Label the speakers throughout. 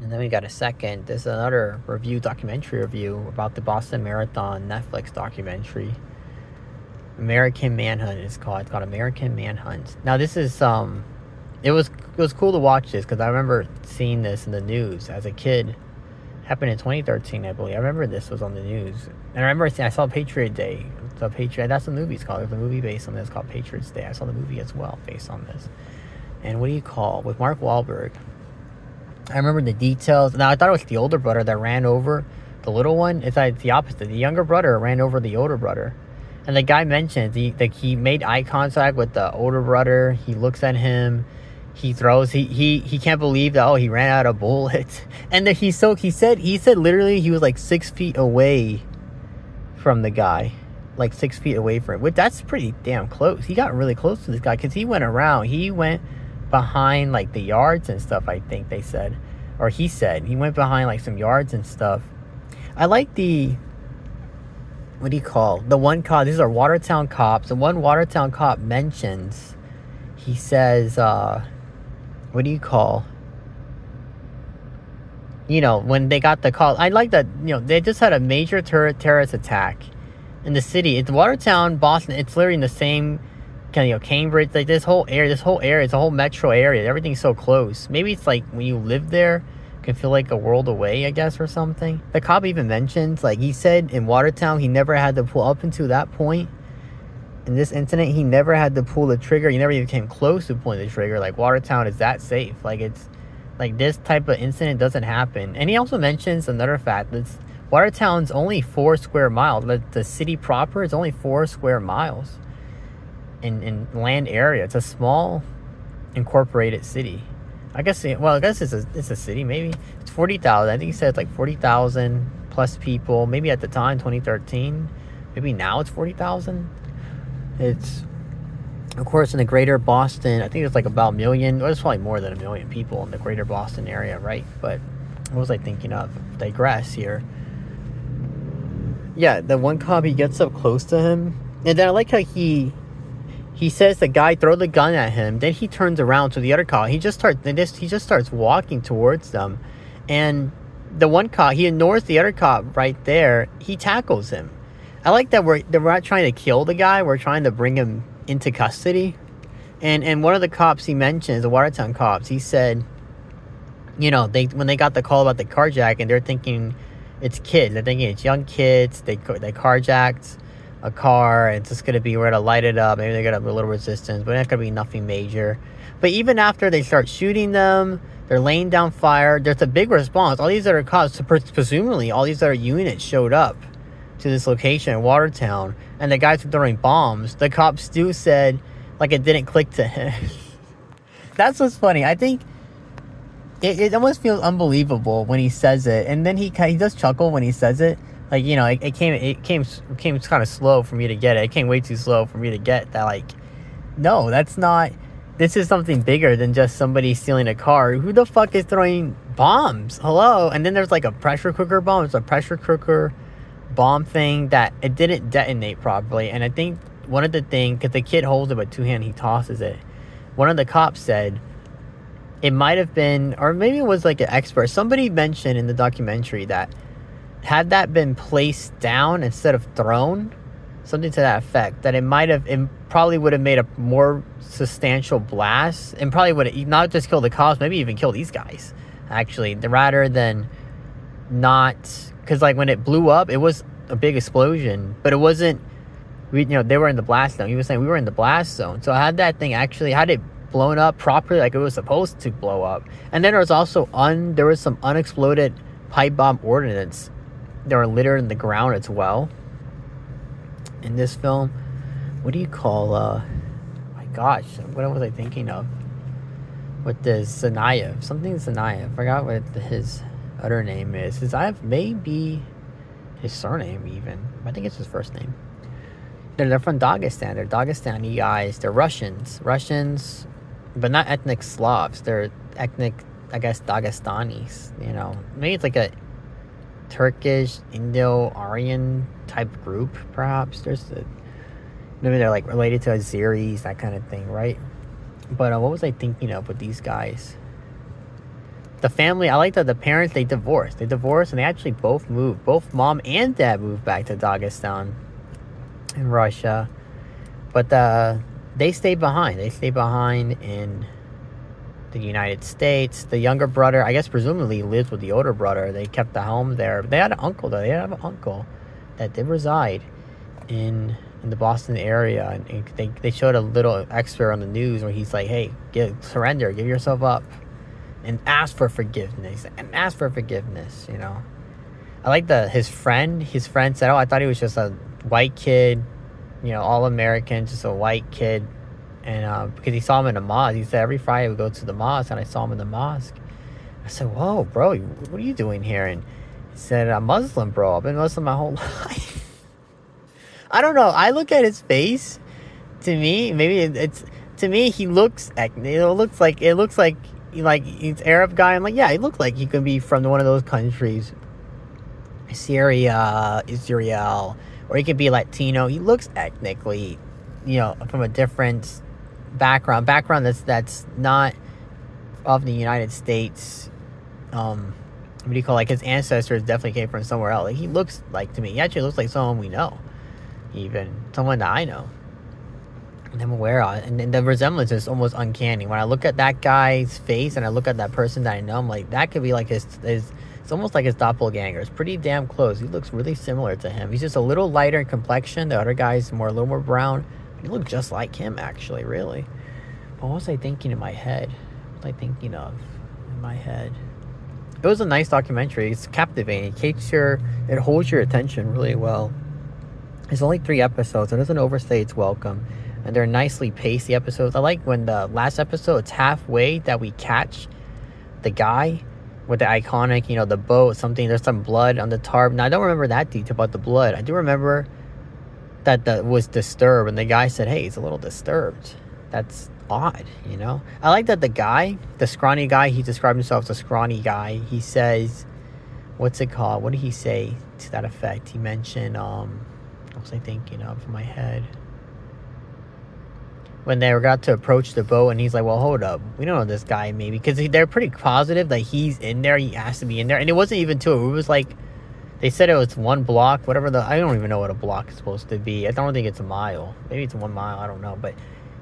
Speaker 1: And then we got a second. There's another documentary review about the Boston Marathon Netflix documentary. American Manhunt is called. It's called American Manhunt. Now this is it was cool to watch this because I remember seeing this in the news as a kid. Happened in 2013, I believe. I remember this was on the news, and I remember I saw Patriot Day. The Patriot. That's the movie's called. There's a movie based on this called Patriots Day. I saw the movie as well based on this. And what do you call with Mark Wahlberg? I remember the details. Now I thought it was the older brother that ran over the little one. It's like the opposite. The younger brother ran over the older brother, and the guy mentioned he made eye contact with the older brother. He looks at him. He throws. He can't believe that. Oh, he ran out of bullets. And then he said literally he was like 6 feet away from the guy, like 6 feet away from him. Which that's pretty damn close. He got really close to this guy because he went around. He went behind like the yards and stuff. I think they said, or he said he went behind like some yards and stuff. I like the what do you call the one cop? These are Watertown cops. The one Watertown cop mentions. He says. What do you call? When they got the call, I like that. They just had a major terrorist attack in the city. It's Watertown, Boston. It's literally in the same kind of Cambridge. Like this whole area, it's a whole metro area. Everything's so close. Maybe it's like when you live there, it can feel like a world away, I guess, or something. The cop even mentions, like he said, in Watertown, he never had to pull up until that point. In this incident, he never had to pull the trigger. He never even came close to pulling the trigger. Like, Watertown is that safe. Like, it's like this type of incident doesn't happen. And he also mentions another fact that's Watertown's only 4 square miles. The city proper is only 4 square miles in land area. It's a small incorporated city. I guess it's a city. Maybe it's 40,000. I think he said it's like 40,000 plus people. Maybe at the time, 2013. Maybe now it's 40,000. It's, of course, in the greater Boston, I think it's like about a million, or it's probably more than a million people in the greater Boston area, right? But what was I thinking of? Digress here. Yeah, the one cop, he gets up close to him, and then I like how he says the guy throw the gun at him, then he turns around to the other cop. He just starts walking towards them, and the one cop, he ignores the other cop right there. He tackles him. I like that we're not trying to kill the guy. We're trying to bring him into custody. And one of the cops he mentions, the Watertown cops, he said, when they got the call about the carjacking, they're thinking it's kids. They're thinking it's young kids. They carjacked a car, and it's just going to be where to light it up. Maybe they got a little resistance, but it's going to be nothing major. But even after they start shooting them, they're laying down fire. There's a big response. All these other cops, presumably all these other units showed up to this location in Watertown, and the guys were throwing bombs. The cops still said, like, it didn't click to him. That's what's funny. I think it almost feels unbelievable when he says it, and then he does chuckle when he says it. Like, it came kind of slow for me to get it. It came way too slow for me to get that. Like, no, that's not. This is something bigger than just somebody stealing a car. Who the fuck is throwing bombs? Hello. And then there's like a pressure cooker bomb. It's a pressure cooker bomb thing that it didn't detonate properly. And I think one of the things, because the kid holds it with 2 hands, he tosses it. One of the cops said it might have been, or maybe it was like an expert. Somebody mentioned in the documentary that had that been placed down instead of thrown, something to that effect, that it probably would have made a more substantial blast, and probably would have not just killed the cops, maybe even kill these guys, actually, rather than not. Because, like, when it blew up, it was a big explosion, but it wasn't, they were in the blast zone. He was saying we were in the blast zone. So had that thing actually, had it blown up properly like it was supposed to blow up. And then there was also there was some unexploded pipe bomb ordnance that were littered in the ground as well. In this film, what do you call, my gosh, what was I thinking of? With this Zanayev, something Zanayev. I forgot what his other name is. Zanayev may be his surname even. I think it's his first name. They're from Dagestan. They're Dagestani guys. They're Russians, but not ethnic Slavs. They're ethnic, I guess, Dagestanis. Maybe it's like a Turkish, Indo-Aryan type group, perhaps. Maybe they're like related to Azeris, that kind of thing, right? But what was I thinking of with these guys? the family, I like that the parents, they divorced. And they actually both moved. Both mom and dad moved back to Dagestan in Russia. But they stayed behind. They stayed behind in the United States. The younger brother, I guess presumably lives with the older brother. They kept the home there. They had an uncle, though. They have an uncle that did reside in the Boston area. And they showed a little extra on the news where he's like, hey, surrender, give yourself up. And ask for forgiveness. You know. I like his friend said, oh, I thought he was just a white kid, you know, all American, just a white kid. And because he saw him in the mosque. He said every Friday we go to the mosque, and I saw him in the mosque. I said, whoa, bro, what are you doing here? And he said, I'm Muslim, bro. I've been Muslim my whole life. I don't know. I look at his face. To me, he looks like he's Arab guy. I'm like, yeah, he looks like he could be from one of those countries, Syria, Israel, or he could be Latino. He looks ethnically, you know, from a different background that's not of the United States. What do you call, like, his ancestors definitely came from somewhere else. Like, he looks like, to me, he actually looks like someone we know, even someone that I know and I'm aware of. And the resemblance is almost uncanny. When I look at that guy's face and I look at that person that I know, I'm like, that could be like his it's almost like his doppelganger. It's pretty damn close. He looks really similar to him. He's just a little lighter in complexion. The other guy's a little more brown. He looked just like him, actually, really. But what was I thinking in my head? What was I thinking of in my head? It was a nice documentary. It's captivating. It holds your attention really well. It's only 3 episodes. It doesn't overstay its welcome. And they're nicely paced, the episodes. I like when the last episode, it's halfway that we catch the guy with the iconic, you know, the boat, there's some blood on the tarp. Now, I don't remember that detail about the blood. I do remember that was disturbed, and the guy said, hey, he's a little disturbed. That's odd, you know? I like that the guy, the scrawny guy, he described himself as a scrawny guy. He says, what's it called? What did he say to that effect? He mentioned, what was I thinking of in my head? When they got to approach the boat, and he's like, well, hold up, we don't know this guy, maybe, because they're pretty positive that he's in there, he has to be in there. And it wasn't even 2, it was like, they said it was 1 block, whatever I don't even know what a block is supposed to be. I don't think it's a mile, maybe it's 1 mile, I don't know. But,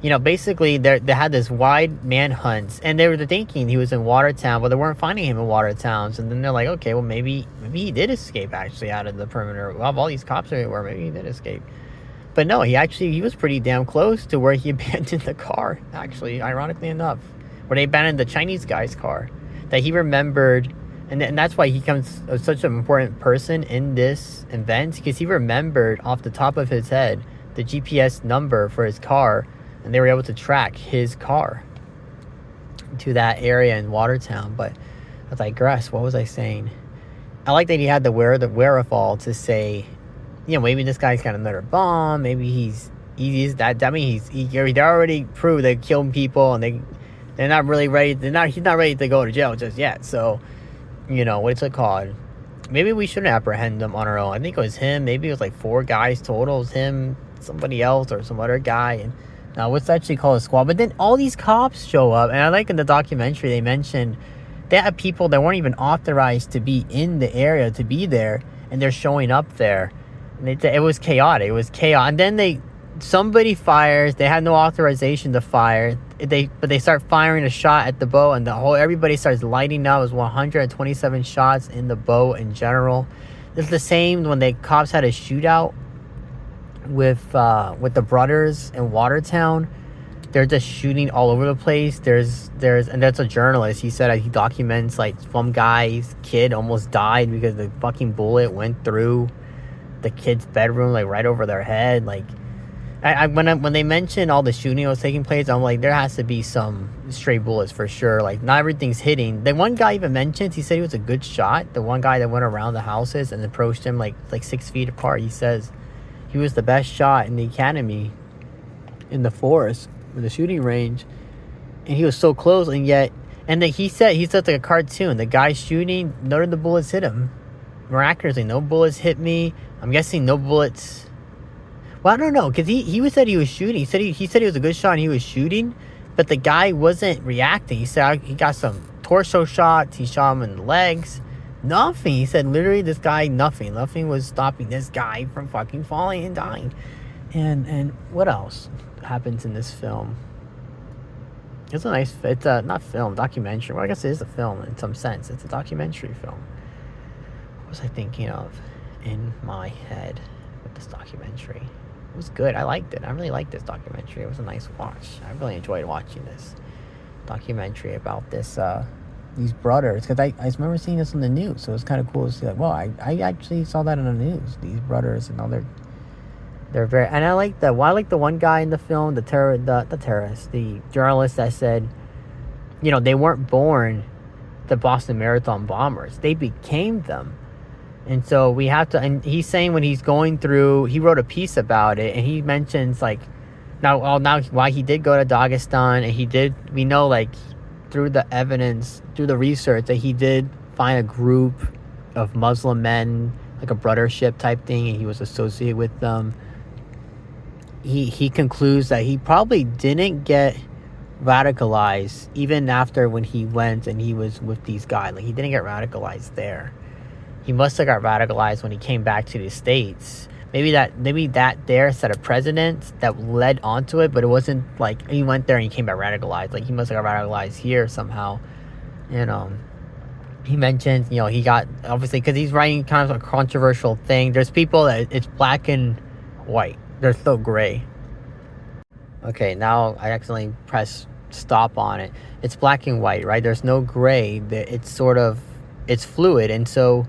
Speaker 1: you know, basically they had this wide manhunt, and they were thinking he was in Watertown, but they weren't finding him in Watertown. So then they're like, okay, well, maybe he did escape, actually, out of the perimeter. Well, all these cops everywhere, maybe he did escape. But no, he was pretty damn close to where he abandoned the car, actually, ironically enough. Where they abandoned the Chinese guy's car. That he remembered, and that's why he becomes such an important person in this event, because he remembered off the top of his head the GPS number for his car, and they were able to track his car to that area in Watertown. But I digress, what was I saying? I like that he had the wherewithal to say, you know, maybe this guy's got another bomb. Maybe he's that. I mean, they already proved they're killing people, and they're not really ready. He's not ready to go to jail just yet. So, you know, what's it called? Maybe we shouldn't apprehend them on our own. I think it was him. Maybe it was like 4 guys total. It was him, somebody else, or some other guy. And now what's actually called a squad. But then all these cops show up, and I like in the documentary they mentioned they had people that weren't even authorized to be in the area, to be there, and they're showing up there. It was chaotic. It was chaos. And then somebody fires. They had no authorization to fire. But they start firing a shot at the boat, and everybody starts lighting up. It was 127 shots in the boat in general. It's the same when the cops had a shootout with the brothers in Watertown. They're just shooting all over the place. And that's a journalist. He said he documents, like, some guy's kid almost died because the fucking bullet went through the kid's bedroom, like, right over their head. Like, when they mentioned all the shooting that was taking place, I'm like, there has to be some stray bullets for sure. Like, not everything's hitting. The one guy even mentioned, he said he was a good shot. The one guy that went around the houses and approached him like 6 feet apart, he says he was the best shot in the academy, in the forest, in the shooting range, and he was so close. And yet, he said like a cartoon. The guy shooting, none of the bullets hit him. Miraculously, no bullets hit me. I'm guessing no bullets. Well, I don't know, because he said he was shooting. He said he was a good shot and he was shooting, but the guy wasn't reacting. He said he got some torso shots. He shot him in the legs. Nothing. He said literally this guy, nothing. Nothing was stopping this guy from fucking falling and dying. And what else happens in this film? It's a not film, documentary. Well, I guess it is a film in some sense. It's a documentary film. What was I thinking of in my head with this documentary? It was good. I liked it. I really liked this documentary. It was a nice watch. I really enjoyed watching this documentary about these brothers, because I remember seeing this on the news, so it's kind of cool to see, like, well, I actually saw that on the news. These brothers, and all they're very, and I like the one guy in the film, the terrorist, the journalist that said, they weren't born the Boston Marathon bombers, they became them. And so we have to, and he's saying when he's going through, he wrote a piece about it, and he mentions, like, now why he did go to Dagestan, and we know, like, through the evidence, through the research, that he did find a group of Muslim men, like a brothership type thing, and he was associated with them. He concludes that he probably didn't get radicalized even after when he went and he was with these guys. Like, he didn't get radicalized there. He must have got radicalized when he came back to the States. Maybe that there set a precedent that led onto it, but it wasn't like he went there and he came back radicalized. Like, he must have got radicalized here somehow. And he mentions, he got, obviously, because he's writing kind of a controversial thing. There's people that it's black and white. They're still gray. Okay, now I accidentally pressed stop on it. It's black and white, right? There's no gray. It's fluid, and so,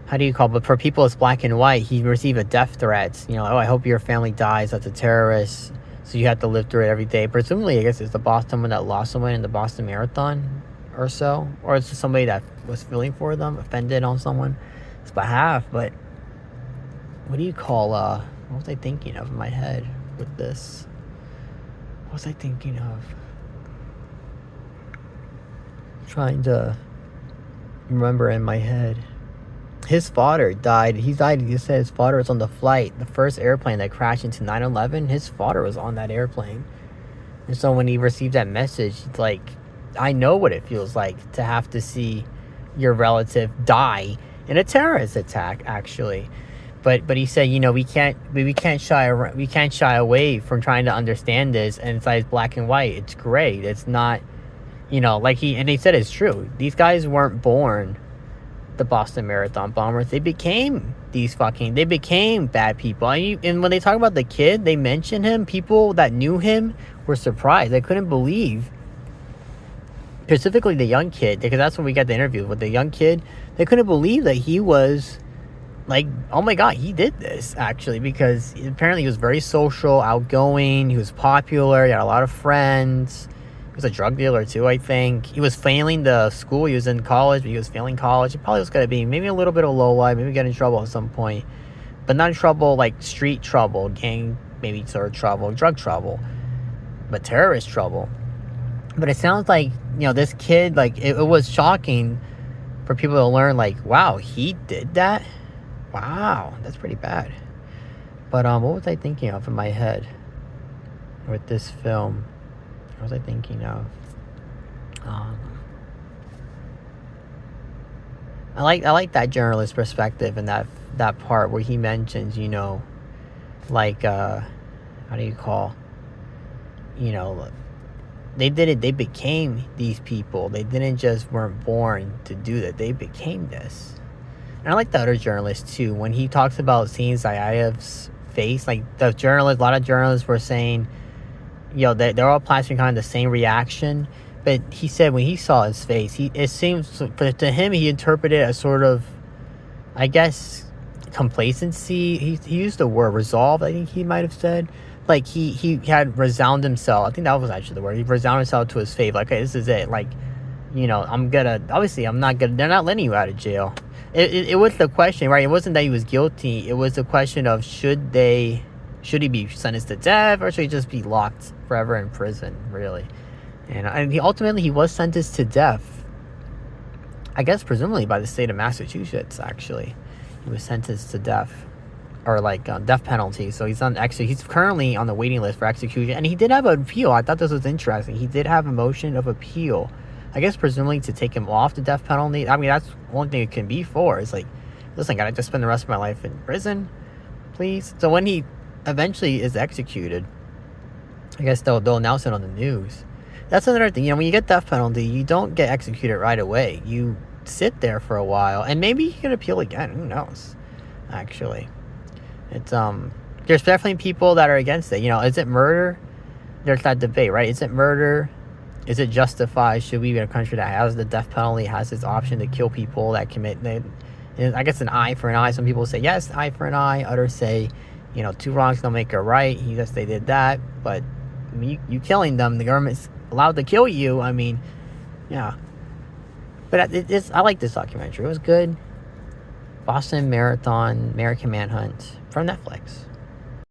Speaker 1: how do you call it? But for people, it's black and white. He received a death threat. I hope your family dies as a terrorist. So you have to live through it every day. Presumably, I guess it's someone that lost someone in the Boston Marathon or so. Or it's just somebody that was feeling for them, offended on someone's behalf. But what do you call, what was I thinking of in my head with this? What was I thinking of? Trying to remember in my head. His father died. He said his father was on the flight, the first airplane that crashed into 9/11. His father was on that airplane. And so when he received that message, it's like, I know what it feels like to have to see your relative die in a terrorist attack, actually. But he said, we can't shy away from trying to understand this, and it's like black and white. It's gray. It's not, and he said it's true. These guys weren't born the Boston Marathon bombers. They became bad people. And when they talk about the kid, they mention him. People that knew him were surprised. They couldn't believe, specifically the young kid, because that's when we got the interview with the young kid. They couldn't believe that he was, like, oh my God, he did this, actually, because apparently he was very social, outgoing, he was popular, he had a lot of friends. He was a drug dealer too, I think. He was failing the school. He was in college, but he was failing college. He probably was going to be maybe a little bit of low life, maybe get in trouble at some point. But not trouble like street trouble, gang, maybe sort of trouble, drug trouble, but terrorist trouble. But it sounds like, this kid, like, it was shocking for people to learn, like, wow, he did that? Wow, that's pretty bad. But what was I thinking of in my head with this film? What was I thinking of? I like that journalist perspective and that part where he mentions, like, how do you call, they did it. They became these people. They didn't just weren't born to do that. They became this. And I like the other journalist too. When he talks about seeing Zayev's face, like, a lot of journalists were saying, they're all plastering kind of the same reaction. But he said when he saw his face, it seems, but to him, he interpreted it as sort of, I guess, complacency. He used the word resolve, I think he might have said. Like, he had resounded himself. I think that was actually the word. He resounded himself to his faith. Like, okay, this is it. Like, I'm not gonna, they're not letting you out of jail. It was the question, right? It wasn't that he was guilty. It was the question of should he be sentenced to death, or should he just be locked forever in prison, really? And he ultimately was sentenced to death. I guess presumably by the state of Massachusetts, actually. He was sentenced to death, or like death penalty. So he's currently on the waiting list for execution. And he did have an appeal. I thought this was interesting. He did have a motion of appeal I guess presumably to take him off the death penalty. I mean, that's one thing it can be for. Is like, listen, gotta just spend the rest of my life in prison, please. So when he eventually is executed, I guess they'll announce it on the news. That's another thing. You know, when you get death penalty, you don't get executed right away. You sit there for a while, and maybe you can appeal again. Who knows? Actually, it's there's definitely people that are against it. You know, is it murder? There's that debate, right? Is it murder? Is it justified? Should we be in a country that has the death penalty, has this option to kill people that commit? I guess an eye for an eye. Some people say yes, eye for an eye. Others say, you know, two wrongs don't make a right. Yes, they did that, but I mean, you killing them, the government's allowed to kill you. I mean, yeah. But I like this documentary. It was good. Boston Marathon, American Manhunt from Netflix.